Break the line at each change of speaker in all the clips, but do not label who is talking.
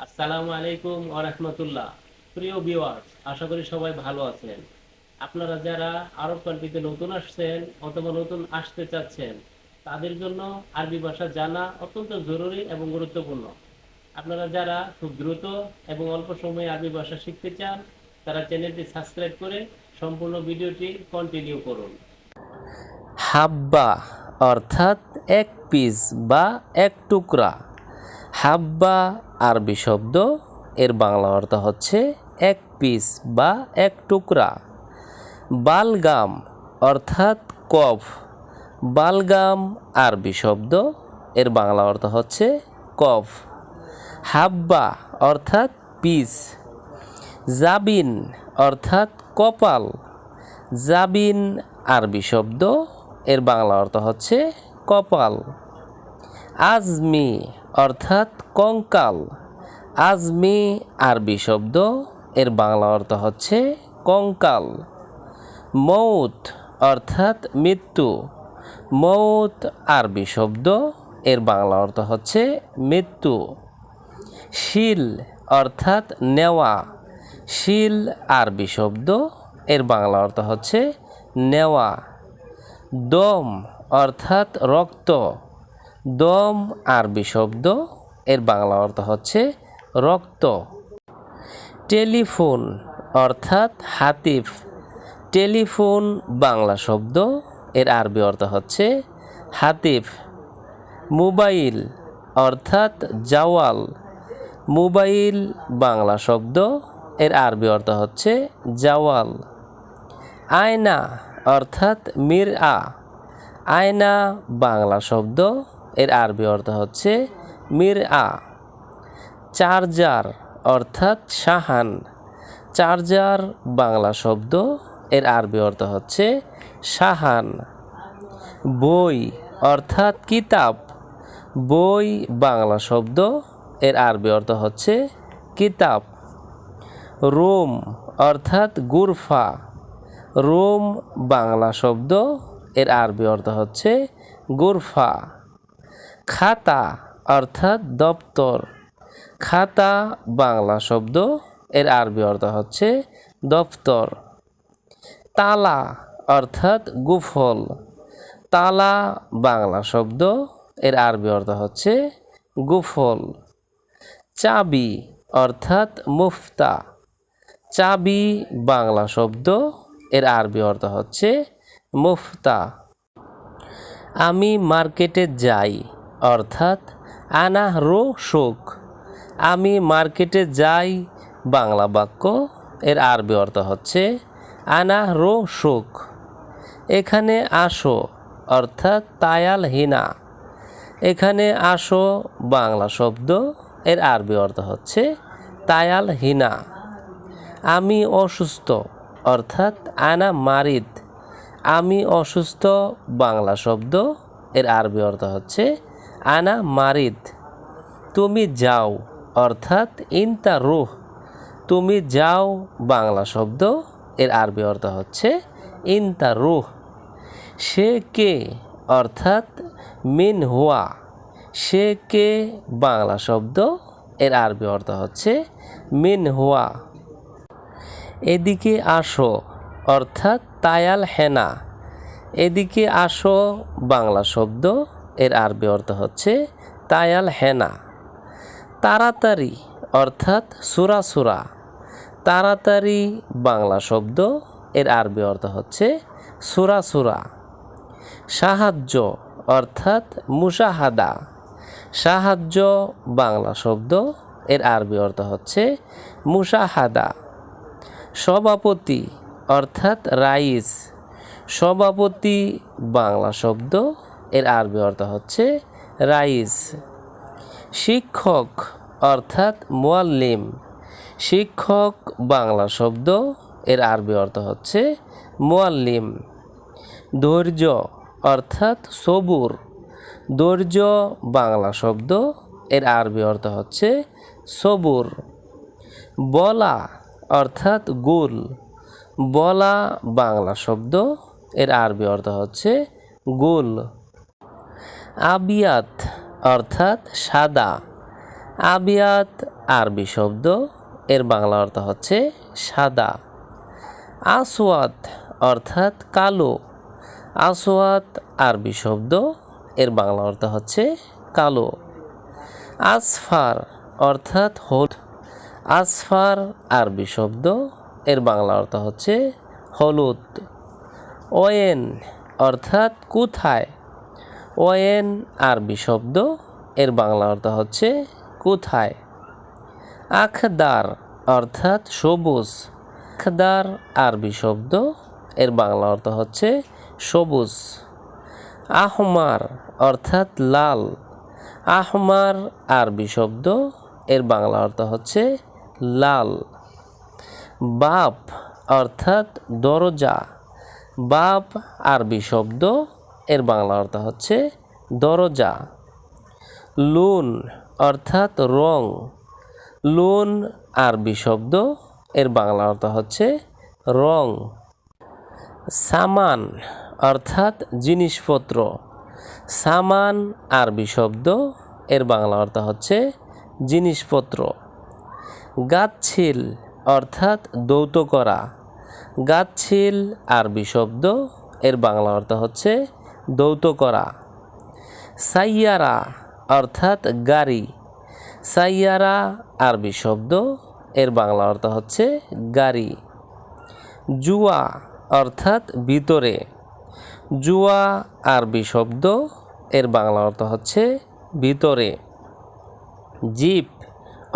আসসালামু আলাইকুম ওয়া রাহমাতুল্লাহ। প্রিয় ভিউয়ার্স, আশা করি সবাই ভালো আছেন। আপনারা যারা আরব কান্ট্রিতে নতুন আসছেন অথবা নতুন আসতে চাচ্ছেন, তাদের জন্য আরবি ভাষা জানা অত্যন্ত জরুরি এবং গুরুত্বপূর্ণ। আপনারা যারা খুব দ্রুত এবং অল্প সময়ে আরবি ভাষা শিখতে চান, তারা চ্যানেলটি সাবস্ক্রাইব করে সম্পূর্ণ ভিডিওটি কন্টিনিউ করুন।
হাব্বা অর্থাৎ এক পিস বা এক টুকরা। হাব্বা আরবি শব্দ, এর বাংলা অর্থ হচ্ছে এক পিস বা এক টুকরা। বালগাম অর্থাৎ কফ। বালগাম আরবি শব্দ, এর বাংলা অর্থ হচ্ছে কফ। হাব্বা অর্থাৎ পিস। জাবিন অর্থাৎ কপাল। জাবিন আরবি শব্দ, এর বাংলা অর্থ হচ্ছে কপাল। আজমি অর্থাৎ কঙ্কাল। আজমি আরবি শব্দ, এর বাংলা অর্থ হচ্ছে কঙ্কাল। মৌত অর্থাৎ মৃত্যু। মৌত আরবি শব্দ, এর বাংলা অর্থ হচ্ছে মৃত্যু। শিল অর্থাৎ নেওয়া। শিল আরবি শব্দ, এর বাংলা অর্থ হচ্ছে নেওয়া। দম অর্থাৎ রক্ত। দম আরবি শব্দ, এর বাংলা অর্থ হচ্ছে রক্ত। টেলিফোন অর্থাৎ হাতিফ। টেলিফোন বাংলা শব্দ, এর আরবি অর্থ হচ্ছে হাতিফ। মোবাইল অর্থাৎ জাওয়াল। মোবাইল বাংলা শব্দ, এর আরবি অর্থ হচ্ছে জাওয়াল। আয়না অর্থাৎ মিরআ। আয়না বাংলা শব্দ, এর আরবি অর্থ হচ্ছে মিরআ। চার্জার অর্থাৎ সাহান। চার্জার বাংলা শব্দ, এর আরবি অর্থ হচ্ছে সাহান। বই অর্থাৎ কিতাব। বই বাংলা শব্দ, এর আরবি অর্থ হচ্ছে কিতাব। রুম অর্থাৎ গুরফা। রুম বাংলা শব্দ, এর আরবি অর্থ হচ্ছে গুরফা। খাতা অর্থাৎ দপ্তর। খাতা বাংলা শব্দ, এর আরবি অর্থ হচ্ছে দপ্তর। তালা অর্থাৎ গুফল। তালা বাংলা শব্দ, এর আরবি অর্থ হচ্ছে গুফল। চাবি অর্থাৎ মুফতা। চাবি বাংলা শব্দ, এর আরবি অর্থ হচ্ছে মুফতা। আমি মার্কেটে যাই অর্থাৎ আনা রো শোক। আমি মার্কেটে যাই বাংলা বাক্য, এর আরবি অর্থ হচ্ছে আনা রো শোক। এখানে আসো অর্থাৎ তায়াল হিনা। এখানে আসো বাংলা শব্দ, এর আরবি অর্থ হচ্ছে তায়াল হিনা। আমি অসুস্থ অর্থাৎ আনা মারিদ। আমি অসুস্থ বাংলা শব্দ, এর আরবি অর্থ হচ্ছে আনা মারিদ। তুমি যাও অর্থাৎ ইনতা রুহ। তুমি যাও বাংলা শব্দ, এর আরবি অর্থ হচ্ছে ইনতা রুহ। সে কে অর্থাৎ মিন হুয়া। সে কে বাংলা শব্দ, এর আরবি অর্থ হচ্ছে মিন হুয়া। এদিকে আসো অর্থাৎ তায়াল হেনা। এদিকে আসো বাংলা শব্দ, এর আরবি অর্থ হচ্ছে তায়াল হেনা। তাড়াতাড়ি অর্থাৎ সুরা। তাড়াতাড়ি বাংলা শব্দ, এর আরবি অর্থ হচ্ছে সুরা। সাহায্য অর্থাৎ মুশাহাদা। সাহায্য বাংলা শব্দ, এর আরবি অর্থ হচ্ছে মুশাহাদা। সভাপতি অর্থাৎ রাইস। সভাপতি বাংলা শব্দ, এর আরবি অর্থ হচ্ছে রাইস। শিক্ষক অর্থাৎ মুয়াল্লিম। শিক্ষক বাংলা শব্দ, এর আরবি অর্থ হচ্ছে মুয়াল্লিম। ধৈর্য অর্থাৎ সবুর। ধৈর্য বাংলা শব্দ, এর আরবি অর্থ হচ্ছে সবুর। বলা অর্থাৎ গুল। বলা বাংলা শব্দ, এর আরবি অর্থ হচ্ছে গুল। আবিয়াত অর্থাৎ সাদা। আবিয়াত আরবি শব্দ, এর বাংলা অর্থ হচ্ছে সাদা। আসওয়াদ অর্থাৎ কালো। আসওয়াদ আরবি শব্দ, এর বাংলা অর্থ হচ্ছে কালো। আসফার অর্থাৎ হলুদ। আসফার আরবি শব্দ, এর বাংলা অর্থ হচ্ছে হলুদ। ওয়েন অর্থাৎ কোথায়। ওয়েন আরবি শব্দ, এর বাংলা অর্থ হচ্ছে কোথায়। আখদার অর্থাৎ সবুজ। আখদার আরবি শব্দ, এর বাংলা অর্থ হচ্ছে সবুজ। আহমার অর্থাৎ লাল। আহমার আরবি শব্দ, এর বাংলা অর্থ হচ্ছে লাল। বাব অর্থাৎ দরজা। বাব আরবি শব্দ, এর বাংলা অর্থ হচ্ছে দরজা। লুন অর্থাৎ রং। লুন আরবি শব্দ, এর বাংলা অর্থ হচ্ছে রং। সামান অর্থাৎ জিনিসপত্র। সামান আরবি শব্দ, এর বাংলা অর্থ হচ্ছে জিনিসপত্র। গাচ্ছিল অর্থাৎ দৌত করা। গাচ্ছিল আরবি শব্দ, এর বাংলা অর্থ হচ্ছে দৌত করা। সাইয়ারা অর্থাৎ গাড়ি। সাইয়ারা আরবি শব্দ, এর বাংলা অর্থ হচ্ছে গাড়ি। জুয়া অর্থাৎ ভিতরে। জুয়া আরবি শব্দ, এর বাংলা অর্থ হচ্ছে ভিতরে। জিপ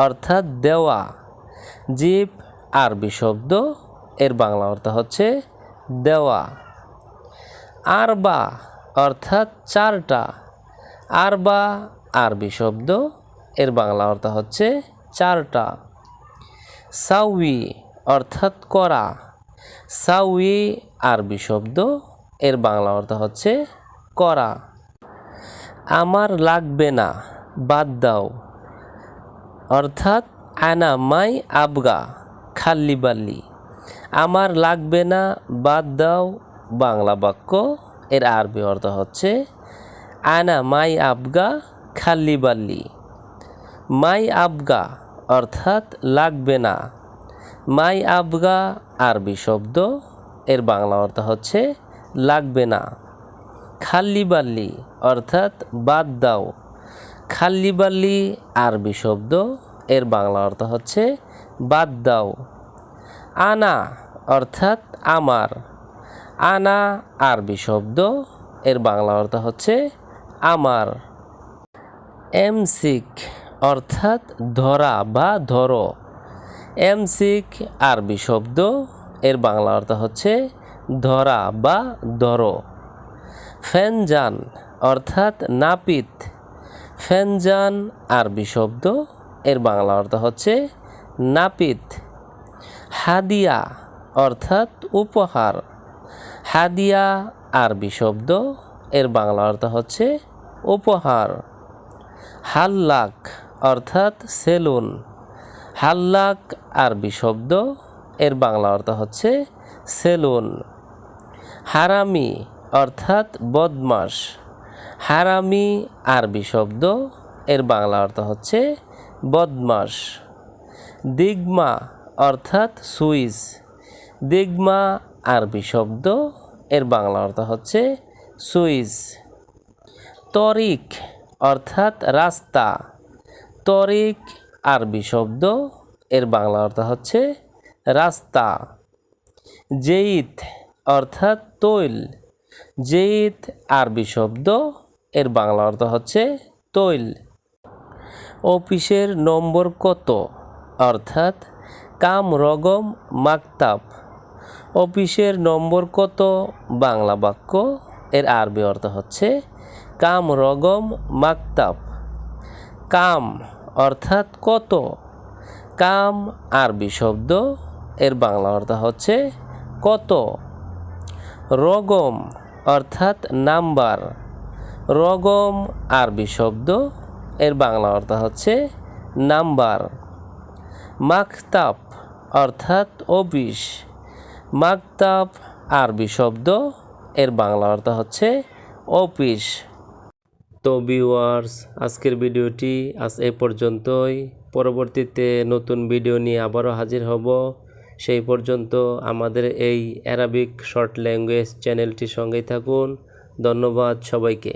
অর্থাৎ দেওয়া। জিপ আরবি শব্দ, এর বাংলা অর্থ হচ্ছে দেওয়া। আরবা অর্থাৎ চারটা। আরবা আরবি শব্দ, এর বাংলা অর্থ হচ্ছে চারটা। সাউই অর্থাৎ করা। সাউই আরবি শব্দ, এর বাংলা অর্থ হচ্ছে করা। আমার লাগবে না, বাদ দাও অর্থাৎ আনা মাই আবগা খাল্লি বাল্লি। আমার লাগবে না, বাদ দাও বাংলা বাক্য, এর আরবি অর্থ হচ্ছে আনা মাই আবগা খাল্লি বাল্লি। মাই আবগা অর্থাৎ লাগবে না। মাই আবগা আরবি শব্দ, এর বাংলা অর্থ হচ্ছে লাগবে না। খাল্লি বাল্লি অর্থাৎ বাদ দাও। খাল্লি বাল্লি আরবি শব্দ, এর বাংলা অর্থ হচ্ছে বাদ দাও। আনা অর্থাৎ আমার। আনা আরবি শব্দ, এর বাংলা অর্থ হচ্ছে আমার। এমসিক অর্থাৎ ধরা বা ধরো। এমসিক আরবি শব্দ, এর বাংলা অর্থ হচ্ছে ধরা বা ধরো। ফেনজান অর্থাৎ নাপিত। ফেনজান আরবি শব্দ, এর বাংলা অর্থ হচ্ছে নাপিত। হাদিয়া অর্থাৎ উপহার। হাদিয়া আরবি শব্দ, এর বাংলা অর্থ হচ্ছে উপহার। হাল্লাক অর্থাৎ সেলুন। হাল্লাক আরবি শব্দ, এর বাংলা অর্থ হচ্ছে সেলুন। হারামি অর্থাৎ বদমাস। হারামি আরবি শব্দ, এর বাংলা অর্থ হচ্ছে বদমাস। দিগমা অর্থাৎ সুইচ। দিগমা আরবি শব্দ, এর বাংলা অর্থ হচ্ছে সুইচ। তরিক অর্থাৎ রাস্তা। তরিক আরবি শব্দ, এর বাংলা অর্থ হচ্ছে রাস্তা। জেইত অর্থাৎ তৈল। জেইত আরবি শব্দ, এর বাংলা অর্থ হচ্ছে তৈল। অফিসের নম্বর কত অর্থাৎ কাম রগম মাকতাব। অফিসের নম্বর কত বাংলা বাক্য, এর আরবি অর্থ হচ্ছে কাম রগম মাকতাব। কাম অর্থাৎ কত। কাম আরবি শব্দ, এর বাংলা অর্থ হচ্ছে কত। রগম অর্থাৎ নাম্বার। রগম আরবি শব্দ, এর বাংলা অর্থ হচ্ছে নাম্বার। মাকতাব অর্থাৎ অফিস। মাকতাব আরবি শব্দ, এর বাংলা অর্থ হচ্ছে অফিস। তো ভিউয়ার্স, আজকের ভিডিওটি আজ এ পর্যন্তই। পরবর্তীতে নতুন ভিডিও নিয়ে আবারও হাজির হব। সেই পর্যন্ত আমাদের এই অ্যারাবিক শর্ট ল্যাঙ্গুয়েজ চ্যানেলটির সঙ্গেই থাকুন। ধন্যবাদ সবাইকে।